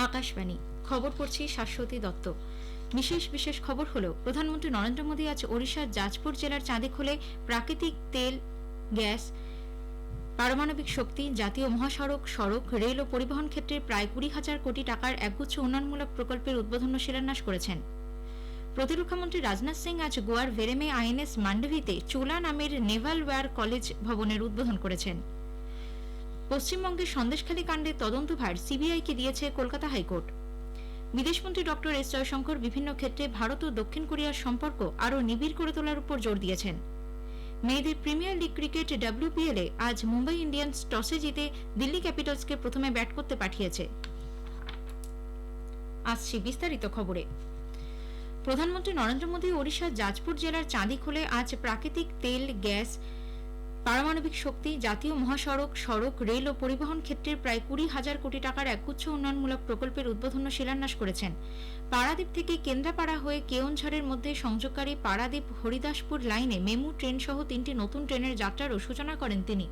আকাশবাণী খবর পড়ছি শাশ্বতী দত্ত। বিশেষ খবর হলো, প্রধানমন্ত্রী নরেন্দ্র মোদী আজ ওড়িশার জাজপুর জেলার চাঁদিখোলে প্রাকৃতিক তেল, গ্যাস, পারমাণবিক শক্তি, জাতীয় মহাসড়ক, সড়ক, রেল ও পরিবহন ক্ষেত্রে প্রায় 20,000 কোটি টাকার একগুচ্ছ উন্নয়নমূলক প্রকল্পের উদ্বোধন ও শিলান্যাস করেছেন। প্রতিরক্ষামন্ত্রী রাজনাথ সিং আজ গোয়ার ভেরেমে আইএনএস মান্ডভিতে চোলা নামের নেভাল ওয়্যার কলেজ ভবনের উদ্বোধন করেছেন। পশ্চিমবঙ্গের সন্দেশখালী কাণ্ডের তদন্তভার সিবিআইকে দিয়েছে কলকাতা হাইকোর্ট। বিদেশমন্ত্রী ডক্টর এস জয়শঙ্কর বিভিন্ন ক্ষেত্রে ভারত ও দক্ষিণ কোরিয়ার সম্পর্ক আরও নিবিড় করে তোলার উপর জোর দিয়েছেন। মেয়েদের প্রিমিয়ার লিগ ক্রিকেট WPL এ আজ মুম্বাই ইন্ডিয়ান্স টসে জিতে দিল্লি ক্যাপিটালসকে প্রথমে ব্যাট করতে পাঠিয়েছে। আসছি বিস্তারিত খবরে। প্রধানমন্ত্রী নরেন্দ্র মোদী ওড়িশার জাজপুর জেলার চাঁদিখোলে আজ প্রাকৃতিক তেল, গ্যাস, পারমাণবিক শক্তি, জাতীয় মহাসড়ক, সড়ক, রেল ও পরিবহন ক্ষেত্রের প্রায় 20,000 কোটি টাকার একগুচ্ছ উন্নয়নমূলক প্রকল্পের উদ্বোধন ও শিলান্যাস করেছেন। পারাদ্বীপ থেকে কেন্দ্রাপাড়া হয়ে কেওনঝড়ের মধ্যে সংযোগকারী পারাদ্বীপ হরিদাসপুর লাইনে মেমু ট্রেন সহ 3টি নতুন ট্রেনের যাত্রারও সূচনা করেন তিনি।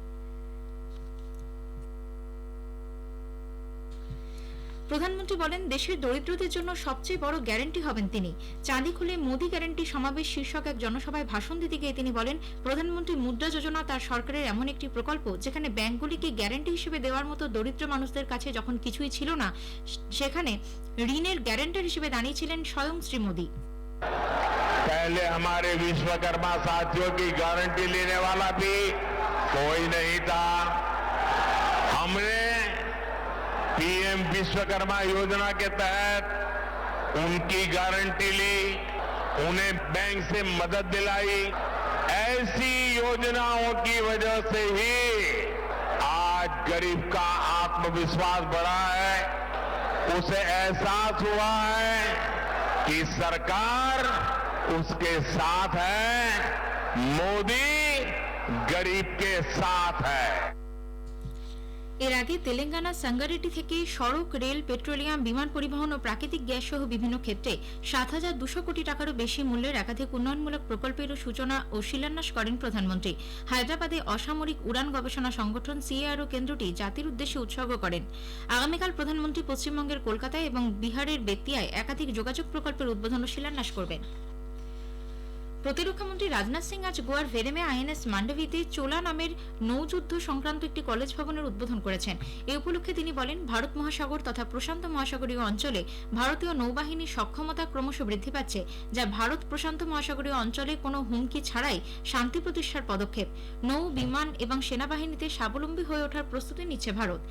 প্রধানমন্ত্রী বলেন, দেশের দরিদ্রদের জন্য সবচেয়ে বড় গ্যারান্টি হবেন তিনি। চাঁদিখোলে মোদি গ্যারান্টি সমাবেশ শীর্ষক এক জনসভায় ভাষণ দিতে গিয়ে তিনি বলেন, প্রধানমন্ত্রী মুদ্রা যোজনা তার সরকারের এমন একটি প্রকল্প যেখানে ব্যাংকগুলিকে গ্যারান্টি হিসেবে দেওয়ার মতো দরিদ্র মানুষদের কাছে যখন কিছুই ছিল না, সেখানে ঋণের গ্যারান্টার হিসেবে দাঁড়িয়েছিলেন স্বয়ং শ্রী মোদী। पहले हमारे विश्वकर्मा साथियों की गारंटी लेने वाला भी कोई नहीं था। हमने पीएम विश्वकर्मा योजना के तहत उनकी गारंटी ली, उन्हें बैंक से मदद दिलाई। ऐसी योजनाओं की वजह से ही आज गरीब का आत्मविश्वास बढ़ा है, उसे एहसास हुआ है कि सरकार उसके साथ है, मोदी गरीब के साथ है। এর আগে তেলেঙ্গানা সাঙ্গারেড্ডি থেকে সড়ক, রেল, পেট্রোলিয়াম, বিমান পরিবহন ও প্রাকৃতিক গ্যাস সহ বিভিন্ন ক্ষেত্রে 7,200 কোটি টাকারও বেশি মূল্যের একাধিক উন্নয়নমূলক প্রকল্পেরও সূচনা ও শিলান্যাস করেন প্রধানমন্ত্রী। হায়দ্রাবাদে অসামরিক উড়ান গবেষণা সংগঠন CARO কেন্দ্রটি জাতির উদ্দেশ্যে উৎসর্গ করেন। আগামীকাল প্রধানমন্ত্রী পশ্চিমবঙ্গের কলকাতায় এবং বিহারের বেতিয়ায় একাধিক যোগাযোগ প্রকল্পের উদ্বোধন ও শিলান্যাস করবেন। প্রতিরক্ষামন্ত্রী রাজনাথ সিং আজ গোয়ার ভেরেমে আইএনএস মান্ডভিতে চোলা নামের নৌযুদ্ধ সংক্রান্ত একটি কলেজ ভবনের উদ্বোধন করেছেন। এ উপলক্ষে তিনি বলেন, ভারত মহাসাগর তথা প্রশান্ত মহাসাগরীয় অঞ্চলে ভারতীয় নৌবাহিনীর সক্ষমতা ক্রমশ বৃদ্ধি পাচ্ছে, যা ভারত প্রশান্ত মহাসাগরীয় অঞ্চলে কোনো হুমকি ছাড়াই শান্তি প্রতিষ্ঠার পদক্ষেপ। নৌ, বিমান এবং সেনাবাহিনীতে স্বাবলম্বী হয়ে ওঠার প্রস্তুতি নিচ্ছে ভারত।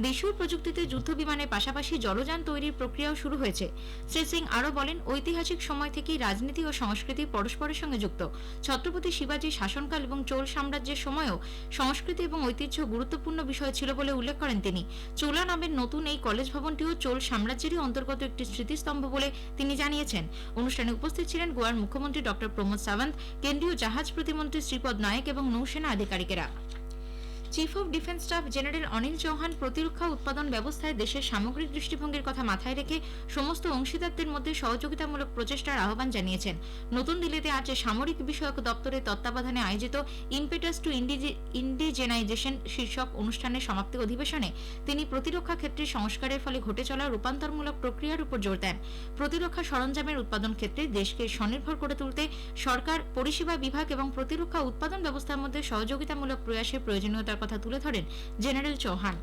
দেশীয় প্রযুক্তিতে যুদ্ধ বিমানের পাশাপাশি জলযান তৈরির প্রক্রিয়াও শুরু হয়েছে। শ্রী সিং আরও বলেন, ঐতিহাসিক সময় থেকেই রাজনীতি ও সংস্কৃতি পরস্পরের সঙ্গে যুক্ত। ছত্রপতি শিবাজী শাসনকাল এবং চোল সাম্রাজ্যের সময়ও সংস্কৃতি এবং ঐতিহ্য গুরুত্বপূর্ণ বিষয় ছিল বলে উল্লেখ করেন তিনি। চোলা নামের নতুন এই কলেজ ভবনটিও চোল সাম্রাজ্যেরই অন্তর্গত একটি স্মৃতিস্তম্ভ বলে তিনি জানিয়েছেন। অনুষ্ঠানে উপস্থিত ছিলেন গোয়ার মুখ্যমন্ত্রী ডক্টর প্রমোদ সাওয়ন্ত, কেন্দ্রীয় জাহাজ প্রতিমন্ত্রী শ্রীপদ নায়েক এবং নৌসেনা আধিকারিকেরা। Chief of defence staff general Anil Chauhan প্রতিরক্ষা উৎপাদন ব্যবস্থায় দেশের সামগ্রিক দৃষ্টিভঙ্গির কথা মাথায় রেখে সমস্ত অংশীদারদের মধ্যে সহযোগিতামূলক প্রচেষ্টার আহ্বান জানিয়েছেন। নতুন দিল্লিতে আজ সামরিক বিষয়ক দপ্তরের তত্ত্বাবধানে আয়োজিত ইম্পেটাস টু ইন্ডিজেনাইজেশন শীর্ষক অনুষ্ঠানের সমাপ্তি অধিবেশনে তিনি প্রতিরক্ষা ক্ষেত্রে সংস্কারের ফলে ঘটে চলা রূপান্তরমূলক প্রক্রিয়ার উপর জোর দেন। প্রতিরক্ষা সরঞ্জামের উৎপাদন ক্ষেত্রে দেশকে স্বনির্ভর করে তুলতে সরকার, পরিষেবা বিভাগ এবং প্রতিরক্ষা উৎপাদন ব্যবস্থার মধ্যে সহযোগিতামূলক প্রয়াসের প্রয়োজনীয়তা কথা তুলে ধরেন জেনারেল চৌহান।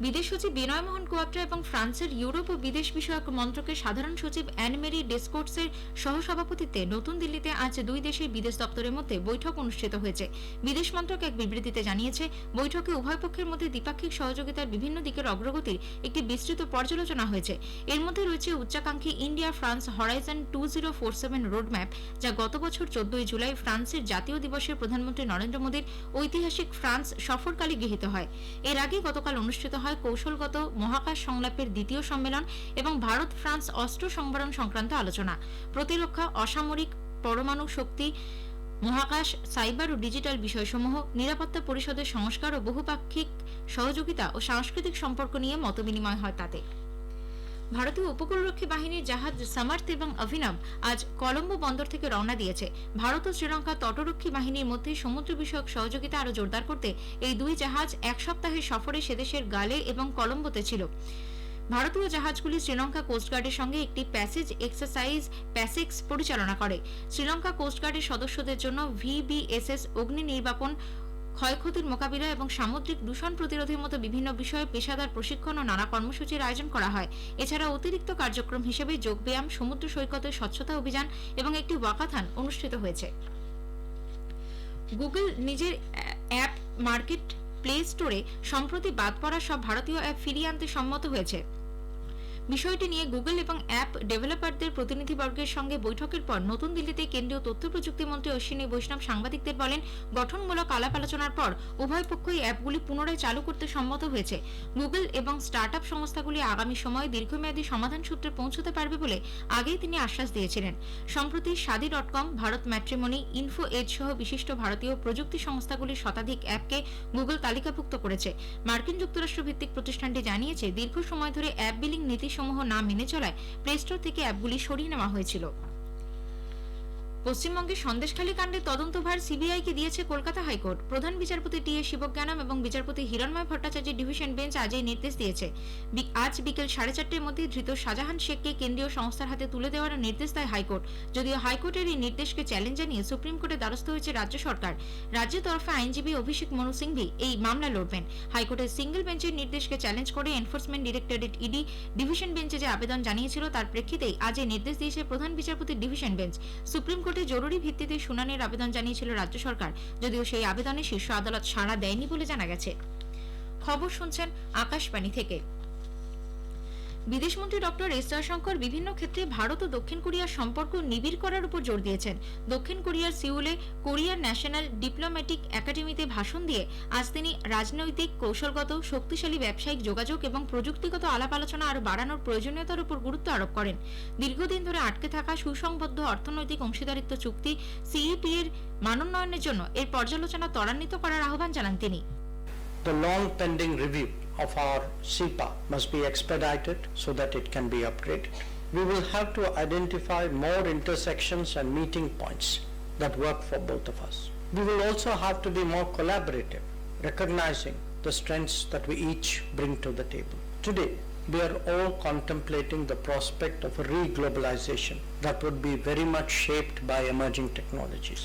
বিদেশ সচিব বিনয় মোহন কোয়াত্রা এবং ফ্রান্সের ইউরোপ ও বিদেশ বিষয়ক মন্ত্রকের সাধারণ সচিব অ্যান-মেরি ডেসকোর্টসের সহসভাপতিত্বে নতুন দিল্লিতে আজ দুই দেশের বিদেশ দপ্তরের মধ্যে বৈঠক অনুষ্ঠিত হয়েছে। বিদেশ মন্ত্রক এক বিবৃতিতে জানিয়েছে, বৈঠকে উভয় পক্ষের মধ্যে দ্বিপাক্ষিক সহযোগিতার বিভিন্ন দিকের অগ্রগতির একটি বিস্তৃত পর্যালোচনা হয়েছে। এর মধ্যে রয়েছে উচ্চাকাঙ্ক্ষী ইন্ডিয়া ফ্রান্স হরাইজন 2047 রোডম্যাপ, যা গত বছর 14 জুলাই ফ্রান্সের জাতীয় দিবসে প্রধানমন্ত্রী নরেন্দ্র মোদীর ঐতিহাসিক ফ্রান্স সফরকালে গৃহীত হয়। এর আগে গতকাল অনুষ্ঠিত হয় কৌশলগত মহাকাশ সংলাপের দ্বিতীয় সম্মেলন এবং ভারত ফ্রান্স অস্ত্র সংবরণ সংক্রান্ত আলোচনা। প্রতিরক্ষা, অসামরিক, পরমাণু শক্তি, মহাকাশ, সাইবার ও ডিজিটাল বিষয়সমূহ, নিরাপত্তা পরিষদের সংস্কার ও বহুপাক্ষিক সহযোগিতা ও সাংস্কৃতিক সম্পর্ক নিয়ে মতবিনিময় হয় তাতে। ভারতীয় উপকূলরক্ষী বাহিনীর জাহাজ সামার্থ এবং অভিনব আজ কলম্বো বন্দর থেকে রওনা দিয়েছে। ভারত ও শ্রীলঙ্কা তটরক্ষী বাহিনীর মধ্যে সমুদ্র বিষয়ক সহযোগিতা আরও জোরদার করতে এই দুই জাহাজ এক সপ্তাহের সফরে সেদেশের গালে এবং কলম্বোতে ছিল। ভারতীয় জাহাজগুলি শ্রীলঙ্কা কোস্টগার্ডের সঙ্গে একটি প্যাসেজ এক্সারসাইজ প্যাসেক্স পরিচালনা করে। শ্রীলঙ্কা কোস্টগার্ডের সদস্যদের জন্য VBSS অগ্নি নির্বাপন, ক্ষয়ক্ষতির মোকাবিলা এবং সামুদ্রিক দূষণ প্রতিরোধের মতো বিভিন্ন বিষয়ে পেশাদার প্রশিক্ষণ ও নানা কর্মসূচির আয়োজন করা হয়। এছাড়া অতিরিক্ত কার্যক্রম হিসেবে যোগব্যায়াম, সমুদ্র সৈকতের স্বচ্ছতা অভিযান এবং একটি ওয়াকাথন অনুষ্ঠিত হয়েছে। গুগল নিজের অ্যাপ মার্কেট প্লে স্টোরে সম্প্রতি বাদ পড়া সব ভারতীয় অ্যাপ ফিরিয়ে আনতে সম্মত হয়েছে। বিষয়টি নিয়ে গুগল এবং অ্যাপ ডেভেলপারদের প্রতিনিধিবর্গের সঙ্গে বৈঠকের পর নতুন দিল্লিতে কেন্দ্রীয় তথ্য প্রযুক্তি মন্ত্রী অশ্বিনী বৈষ্ণব সাংবাদিকদের বলেন, গঠনমূলক আলাপ আলোচনার পর উভয় পক্ষই অ্যাপগুলি পুনরায় চালু করতে সম্মত হয়েছে। গুগল এবং স্টার্টআপ সংস্থাগুলি আগামী সময়ে দীর্ঘমেয়াদী সমাধান সূত্রে পৌঁছতে পারবে বলে আগেই তিনি আশ্বাস দিয়েছিলেন। সম্প্রতি শাদি.com, ভারত ম্যাট্রিমনি, ইনফো এজ সহ বিশিষ্ট ভারতীয় প্রযুক্তি সংস্থাগুলির শতাধিক অ্যাপকে গুগল তালিকাভুক্ত করেছে। মার্কিন যুক্তরাষ্ট্র ভিত্তিক প্রতিষ্ঠানটি জানিয়েছে, দীর্ঘ সময় ধরে অ্যাপ বিলিং নীতিসমূহ না মেনে চলায় প্লে স্টোর থেকে অ্যাপগুলি সরিয়ে নেওয়া হয়েছিল। পশ্চিমবঙ্গে সন্দেশখালী কাণ্ডের তদন্তভার সিবিআইকে দিয়েছে কলকাতা হাইকোর্ট। প্রধান বিচারপতি টি.এ. শিবজ্ঞানম এবং বিচারপতি হিরণময় ভট্টাচার্যের ডিভিশন বেঞ্চ আজ এই নির্দেশ দিয়েছে। আজ বিকেল 4:30টার মধ্যে ধৃত শাহজাহান শেখকে কেন্দ্রীয় সংস্থার হাতে তুলে দেওয়ার নির্দেশ দেয় হাইকোর্ট। যদিও হাইকোর্টের এই নির্দেশকে চ্যালেঞ্জ জানিয়ে সুপ্রিম কোর্টের দ্বারস্থ হয়েছে রাজ্য সরকার। রাজ্যের তরফে আইনজীবী অভিষেক মনু সিংভি এই মামলা লড়বেন। হাইকোর্টের সিঙ্গেল বেঞ্চের নির্দেশকে চ্যালেঞ্জ করে এনফোর্সমেন্ট ডিরেক্টরেট ইডি ডিভিশন বেঞ্চে যে আবেদন জানিয়েছিল তার প্রেক্ষিতেই আজ এই নির্দেশ দিয়েছে প্রধান বিচারপতির ডিভিশন বেঞ্চ। সুপ্রিম কোর্টে জরুরি ভিত্তিতে শুনানির আবেদন জানিয়েছিল রাজ্য সরকার, যদিও সেই আবেদনে শীর্ষ আদালত সাড়া দেয়নি বলে জানা গেছে। খবর শুনছেন আকাশবাণী থেকে। বিদেশমন্ত্রী ডক্টর এস জয়শঙ্কর বিভিন্ন ক্ষেত্রে ভারত ও দক্ষিণ কোরিয়ার সম্পর্ক নিবিড় করার উপর জোর দিয়েছেন। দক্ষিণ কোরিয়ার সিউলে কোরিয়ার ন্যাশনাল ডিপ্লোম্যাটিক একাডেমিতে ভাষণ দিয়ে আজ তিনি রাজনৈতিক, কৌশলগত, শক্তিশালী ব্যবসায়িক যোগাযোগ এবং প্রযুক্তিগত আলাপ আলোচনা আরও বাড়ানোর প্রয়োজনীয়তার উপর গুরুত্ব আরোপ করেন। দীর্ঘদিন ধরে আটকে থাকা সুসংবদ্ধ অর্থনৈতিক অংশীদারিত্ব চুক্তি CEP এর মানোন্নয়নের জন্য এর পর্যালোচনা ত্বরান্বিত করার আহ্বান জানান তিনি। The long pending review of our CEPA must be expedited so that it can be upgraded. We will have to identify more intersections and meeting points that work for both of us. We will also have to be more collaborative, recognizing the strengths that we each bring to the table. Today, we are all contemplating the prospect of a re-globalization that would be very much shaped by emerging technologies.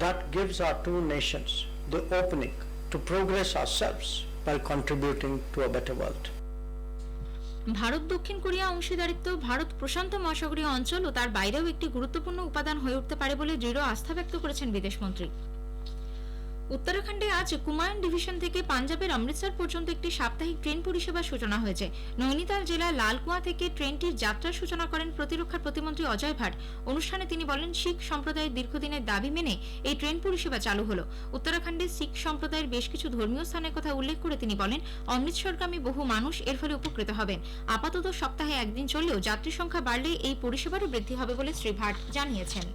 That gives our two nations the opening to progress ourselves while contributing to a better world. Bharat দক্ষিণ Korea অংশীদারিত্ব ভারত প্রশান্ত মহাসাগরীয় অঞ্চল ও তার বাইরেও একটি গুরুত্বপূর্ণ উপাদান হয়ে উঠতে পারে বলে দৃঢ় আস্থা ব্যক্ত করেছেন বিদেশমন্ত্রী। উত্তরাখণ্ডে আজ কুমায়ুন ডিভিশন থেকে পাঞ্জাবের অমৃতসর পর্যন্ত একটি সাপ্তাহিক ট্রেন পরিষেবার সূচনা হয়েছে। নৈনিতাল জেলার লালকুয়া থেকে ট্রেনটির যাত্রার সূচনা করেন প্রতিরক্ষা প্রতিমন্ত্রী অজয় ভাট। অনুষ্ঠানে তিনি বলেন, শিখ সম্প্রদায়ের দীর্ঘদিনের দাবি মেনে এই ট্রেন পরিষেবা চালু হলো। উত্তরাখণ্ডে শিখ সম্প্রদায়ের বেশ কিছু ধর্মীয় স্থানের কথা উল্লেখ করে তিনি বলেন, অমৃতসরগামী বহু মানুষ এর ফলে উপকৃত হবেন। আপাতত সপ্তাহে একদিন চললেও যাত্রী সংখ্যা বাড়লে এই পরিষেবারও বৃদ্ধি হবে বলে শ্রী ভাট জানিয়েছেন।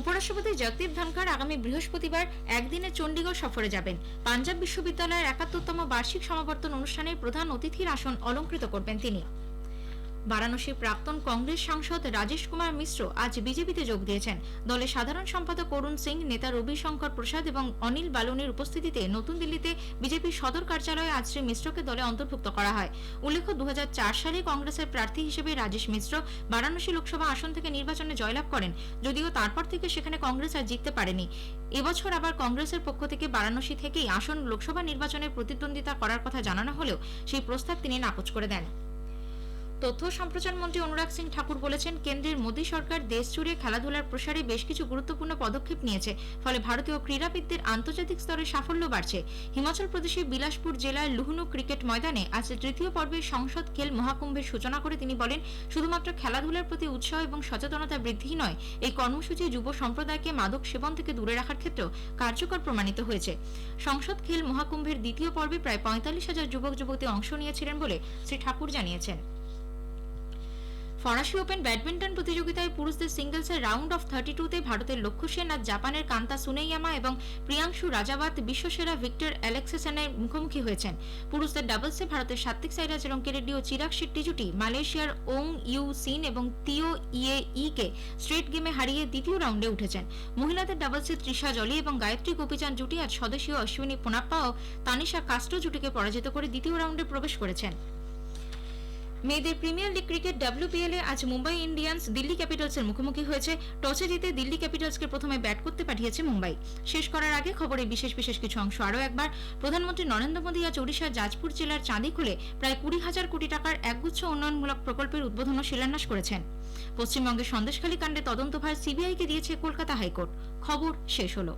উপরাষ্ট্রপতি জগদীপ ধনখড় আগামী বৃহস্পতিবার একদিনে চণ্ডীগড় সফরে যাবেন। পাঞ্জাব বিশ্ববিদ্যালয়ের ৭১তম বার্ষিক সমাবর্তন অনুষ্ঠানের প্রধান অতিথির আসন অলঙ্কৃত করবেন তিনি। বারাণসীর প্রাক্তন কংগ্রেস সাংসদ রাজেশ কুমার মিশ্র আজ বিজেপিতে যোগ দিয়েছেন। দলের সাধারণ সম্পাদক অরুণ সিং, নেতা রবিশঙ্কর প্রসাদ এবং অনিল বালুনির উপস্থিতিতে নতুন দিল্লিতে বিজেপির সদর কার্যালয়ে আজ শ্রী মিশ্রকে দলে অন্তর্ভুক্ত করা হয়। উল্লেখ্য, ২০০৪ সালে কংগ্রেসের প্রার্থী হিসেবে রাজেশ মিশ্র বারাণসী লোকসভা আসন থেকে নির্বাচনে জয়লাভ করেন, যদিও তারপর থেকে সেখানে কংগ্রেস আর জিততে পারেনি। এবছর আবার কংগ্রেসের পক্ষ থেকে বারাণসী থেকেই আসন লোকসভা নির্বাচনে প্রতিদ্বন্দ্বিতা করার কথা জানানো হলেও সেই প্রস্তাব তিনি নাকচ করে দেন। তথ্য সম্প্রচার মন্ত্রী অনুরাগ সিং ঠাকুর বলেছেন, কেন্দ্রের মোদী সরকার দেশ জুড়ে খেলাধুলার প্রসারে বেশ কিছু গুরুত্বপূর্ণ পদক্ষেপ নিয়েছে, ফলে ভারতীয় ক্রীড়াবিদদের আন্তর্জাতিক স্তরে সাফল্য বাড়ছে। হিমাচল প্রদেশের বিলাসপুর জেলার লুহনু ক্রিকেট ময়দানে আজ তৃতীয় পর্বের সংসদ খেল মহাকুম্ভের সূচনা করে তিনি বলেন, শুধুমাত্র খেলাধুলার প্রতি উৎসাহ এবং সচেতনতা বৃদ্ধি নয়, এই কর্মসূচি যুব সম্প্রদায়কে মাদক সেবন থেকে দূরে রাখার ক্ষেত্রেও কার্যকর প্রমাণিত হয়েছে। সংসদ খেল মহাকুম্ভের দ্বিতীয় পর্বে প্রায় ৪৫,০০০ যুবক যুবতী অংশ নিয়েছিলেন বলে শ্রী ঠাকুর জানিয়েছেন। ফরাসি ওপেন ব্যাডমিন্টন প্রতিযোগিতায় পুরুষদের সিঙ্গলসের রাউন্ড অফ 32-তে ভারতের লক্ষ্য সেন আজ জাপানের কান্তা সুনেয়ামা এবং প্রিয়াংশু রাজাওয়াত বিশ্বসেরা ভিক্টর অ্যালেক্সেসেনের মুখোমুখি হয়েছেন। পুরুষদের ডাবলসে ভারতের সাত্বিক সাইরাজ রঙ্কিরেড্ডি ও চিরাগ শেট্টি জুটি মালয়েশিয়ার ওং ইউ সিন এবং তিও ইয়ে-কে স্ট্রেট গেমে হারিয়ে দ্বিতীয় রাউন্ডে উঠেছেন। মহিলাদের ডাবলসে তৃষা জলি এবং গায়ত্রী গোপীচাঁদ জুটি আজ স্বদেশীয় অশ্বিনী পোনাপ্পা ও তানিশা কাস্ট্রো জুটিকে পরাজিত করে দ্বিতীয় রাউন্ডে প্রবেশ করেছেন। মেয়েদের প্রিমিয়ার লিগ ক্রিকেট WPL এ আজ মুম্বাই ইন্ডিয়ান্স দিল্লি ক্যাপিটালসের মুখোমুখি হয়েছে। টসে জিতে দিল্লি ক্যাপিটালসকে প্রথমে ব্যাট করতে পাঠিয়েছে মুম্বাই। শেষ করার আগে খবরের বিশেষ কিছু অংশ আরও একবার। প্রধানমন্ত্রী নরেন্দ্র মোদী আজ ওড়িশার জাজপুর জেলার চাঁদিখুলে প্রায় 20,000 কোটি টাকার একগুচ্ছ উন্নয়নমূলক প্রকল্পের উদ্বোধন ও শিলান্যাস করেছেন। পশ্চিমবঙ্গের সন্দেশখালী কাণ্ডে তদন্তভার CBI কে দিয়েছে কলকাতা হাইকোর্ট। খবর শেষ হলো।